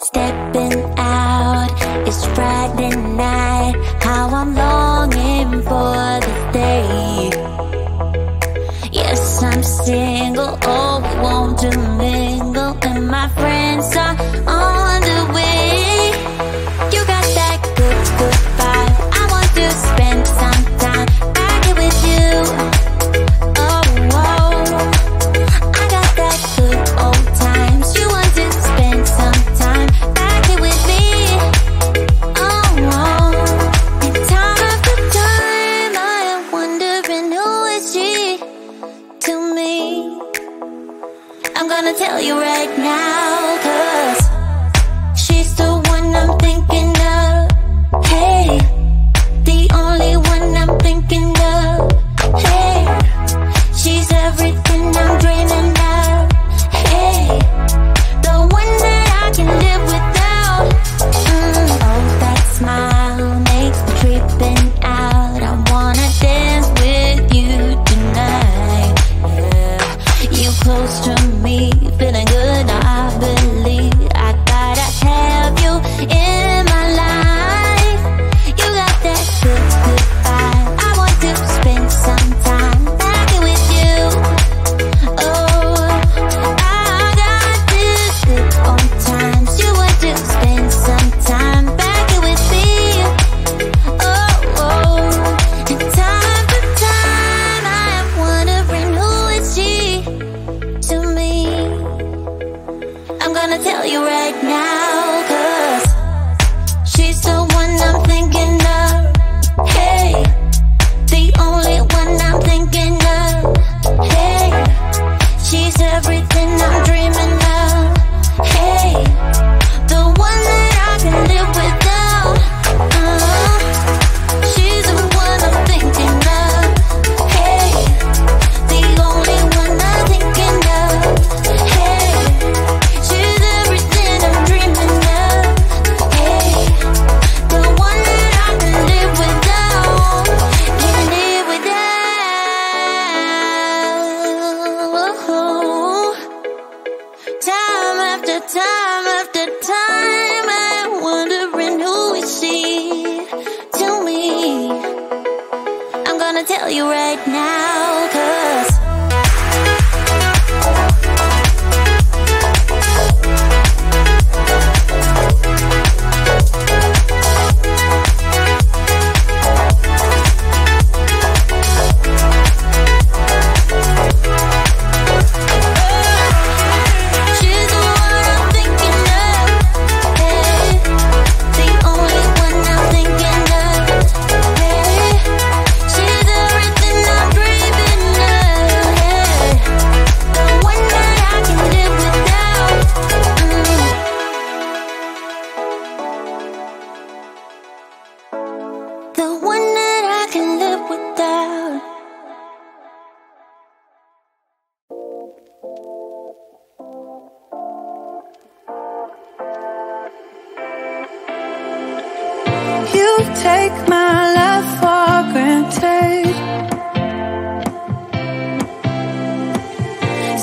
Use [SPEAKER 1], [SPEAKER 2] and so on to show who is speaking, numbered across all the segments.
[SPEAKER 1] Stepping out, it's Friday night. How I'm longing for this day. Yes, I'm single, oh, we want to mingle, and my friends are on the way. You got that good, good vibe. I want to spend some time back here with you. Oh, whoa. I got that good old times. You want to spend some time back here with me. Oh, whoa. And time after time, I am wondering who is she to me. I'm gonna tell you right now, 'cause she's the one I'm thinking of. Hey, the only one I'm thinking of. Hey, she's everything I'm dreaming of. Hey, the one that I can live without. Oh, that smile makes me tripping out. I wanna dance with you tonight. Yeah, you close to me, feeling good. I believe I gotta have you in my life. You got that good, good vibe. I want to spend some time back here with you. Oh, I got this good old times. You want to spend some time back here with me. Oh, oh. And time after time, I am wondering who is she to me. I'm gonna tell you right now, 'cause she's the one I'm thinking of. Hey, the only one I'm thinking of. Hey, she's everything I'm dreaming of. Hey, the one that I can live without. She's the one I'm thinking of. Hey, the only one I'm thinking of. Hey, she's everything I'm dreaming of. Hey, the one that I can live without. Can live without. Time after time after time, I'm wondering who is she to me. I'm gonna tell you right now, 'cause she's the one I'm thinking of. Hey, the only one I'm thinking of. Hey, she's everything I'm dreaming of. Hey, the one that I can live without. The one that I can live without.
[SPEAKER 2] You take my love for granted.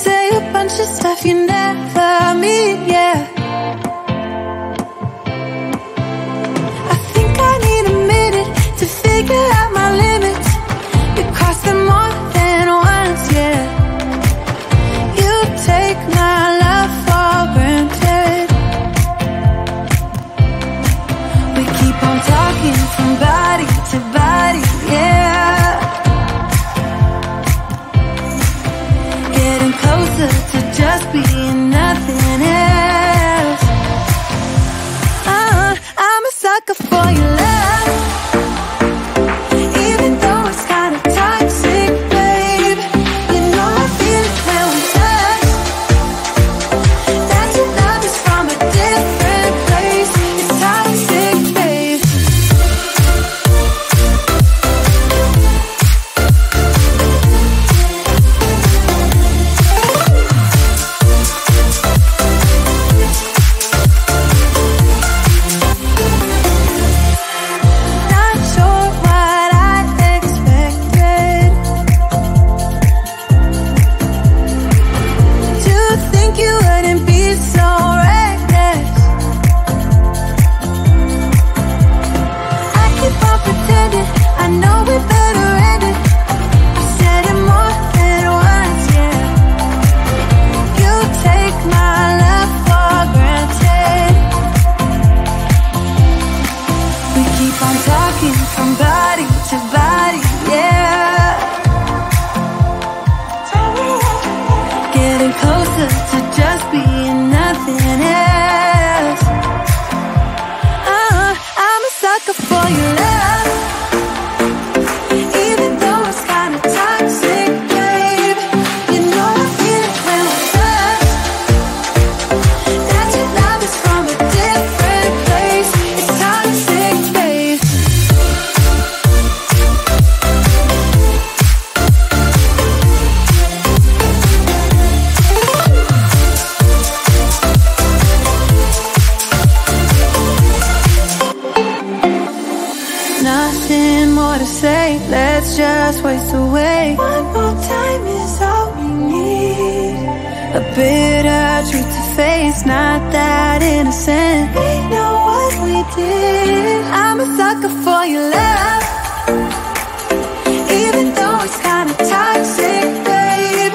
[SPEAKER 2] Say a bunch of stuff you never mean, yeah. I think I need a minute to figure out my limits. We cross them more than once, yeah. You take my love for granted. We keep on talking from body to body, yeah. Getting closer to just being nothing else. choice away. One more time is all we need. A bitter truth to face, not that innocent. We know what we did. I'm a sucker for your love, even though it's kinda toxic, babe.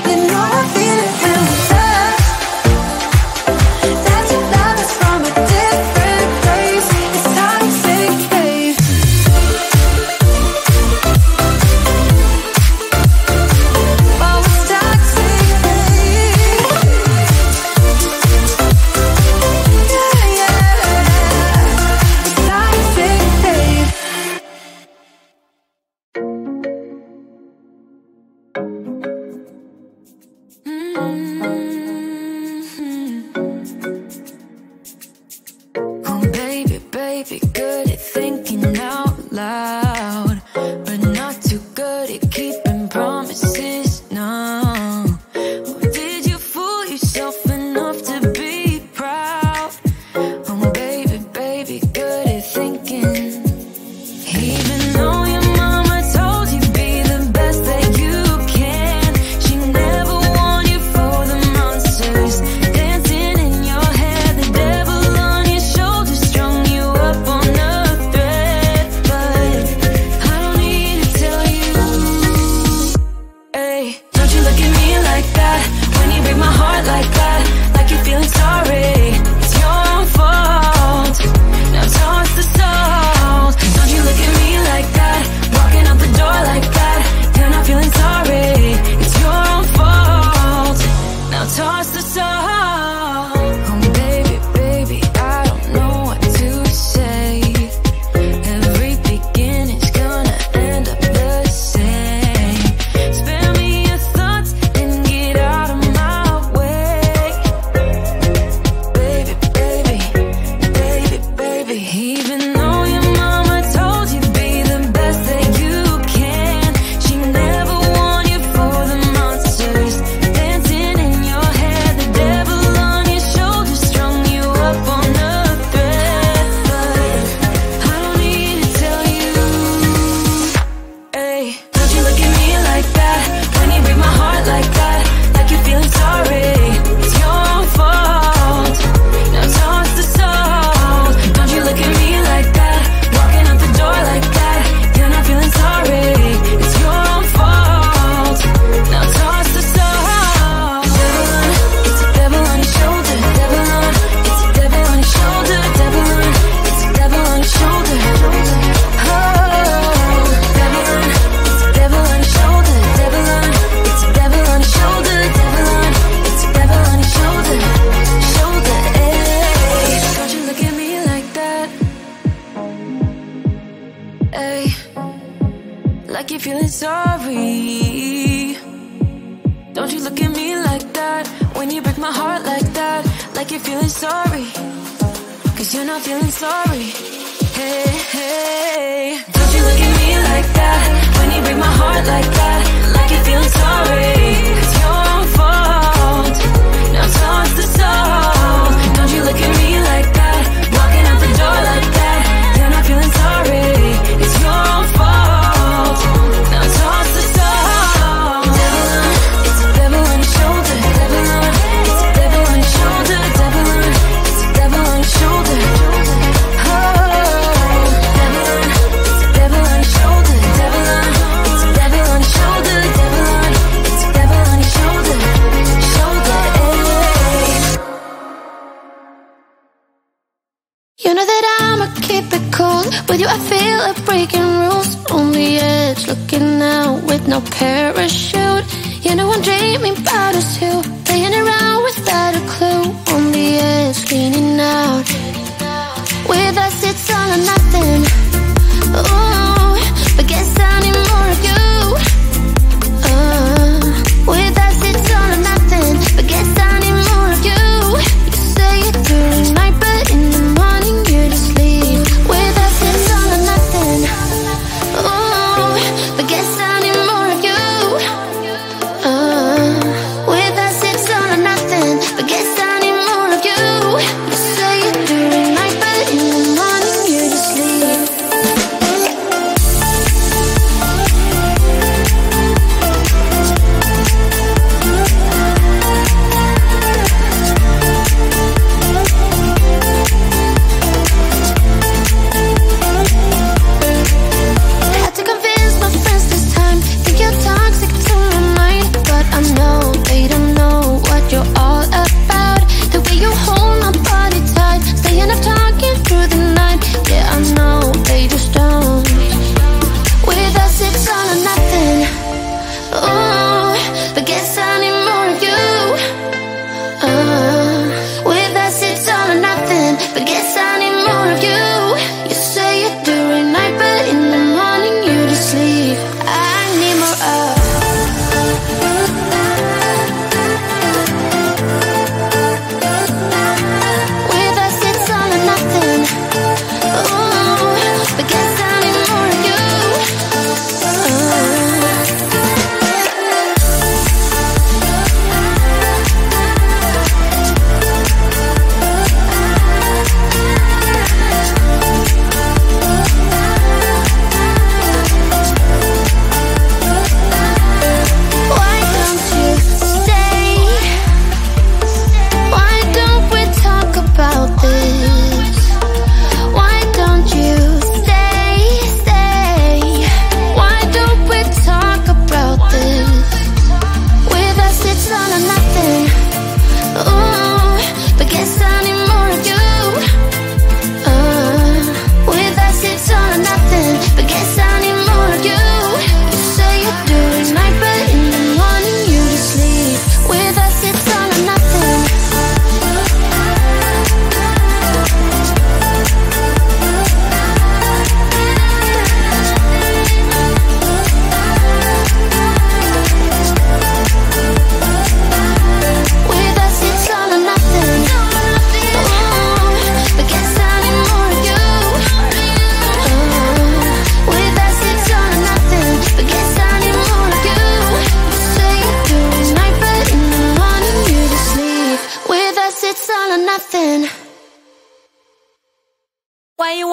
[SPEAKER 2] You know I feel it when we touch. That your love is from a different place. It's toxic, babe. Oh, it's toxic, babe. Yeah, yeah. It's toxic, babe.
[SPEAKER 1] Oh, baby, baby, good at thinking out loud, but not too good at keeping promises. No. Oh, did you fool yourself enough to be proud? Oh, baby, baby, good at thinking. Even though your mama told you be the best that you can, she never warned you for the monsters dancing in your head, the devil on your shoulder strung you up on a thread. But I don't need to tell you, hey, don't you look at me like that when you break my heart like that, like you're feeling sorry. It's your own fault. Now toss the salt. Don't you look at me like that, walking out the door like that. You're not feeling sorry. It's your own fault. Now toss the salt. Oh, baby, baby, I don't know what to say. Every beginning's gonna end up the same. Spare me your thoughts and get out of my way. Baby, baby, baby, baby. Even though your mama told you be the best that you can, she never warned you for the monsters dancing in your head, the devil on your shoulder strung you up on a thread. But I don't need to tell you, hey, don't you look at me like that when you break my heart like that, like you're feeling sorry. It's your own fault. Now toss the salt. Don't you look at me like that, walking out the door like that. You're not feeling sorry. It's your own fault. Now toss the salt. It's a devil on your shoulder. Devil on, it's a devil on your shoulder. Devil on, it's a devil on your shoulder. Oh, devil on, it's a devil on your shoulder. Devil on, it's a devil on your shoulder. Devil on, it's a devil on your shoulder. Shoulder, hey. Don't you look at me like that, hey, like you're feeling sorry. Don't you look at me like that when you break my heart like that, like you're feeling sorry. Cause you're not feeling sorry. Hey, hey. Don't you look at me like that when you break my heart like that, like you're feeling sorry. It's your own fault. Now toss the salt. Don't you look at me like that, walking out the door like that. You're not feeling sorry. It's your own fault. Now toss the salt. Devil on, it's a devil on your shoulder. Devil on, it's a devil on your shoulder. Devil on, it's a devil on your shoulder. Oh, devil on, it's a devil on your shoulder. Devil on, it's a devil on your shoulder. Devil on, it's a devil on your shoulder. Shoulder, hey.
[SPEAKER 3] You know that I'ma keep it cool. With you I feel like breaking rules. On the edge, looking out with no parachute. You know I'm dreaming about us two, playing around without a clue. On the edge, leaning out. With us it's all or nothing. Ooh, but guess I need more of you. With us it's all or nothing, but guess I need more of you. You say it during the night, but in the morning you just leave. With us it's all or nothing. Ooh, but guess I need more of you. With us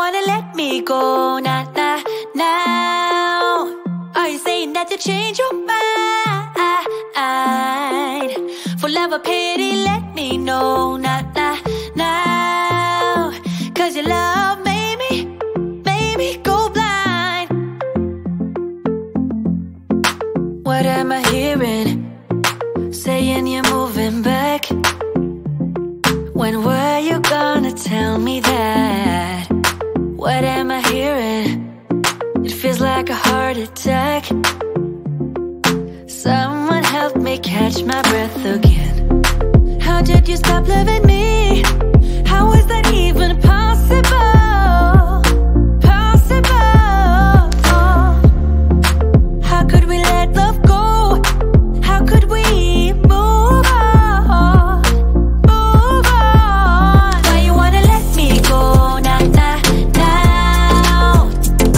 [SPEAKER 1] wanna let me go? Nah, nah, now. Are you saying that you change your mind? For love or pity, let me know. Nah, nah, now. Cause your love made me go blind. What am I hearing? Saying you're moving back. When were you gonna tell me that? What am I hearing? It feels like a heart attack. Someone help me catch my breath again. How did you stop loving me? How is that even possible? Possible. How could we let love go? How could we move on? Move on. Why you wanna let me go? Nah, nah, now.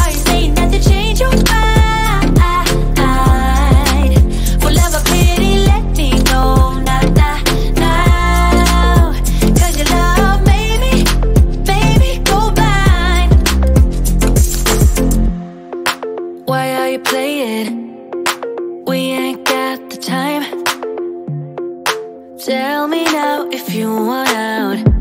[SPEAKER 1] Are you saying that to change your mind? For love or pity, let me know. Nah, nah, now. Cause your love made me go blind. Why are you playing? We ain't got the time. Tell me now if you want out.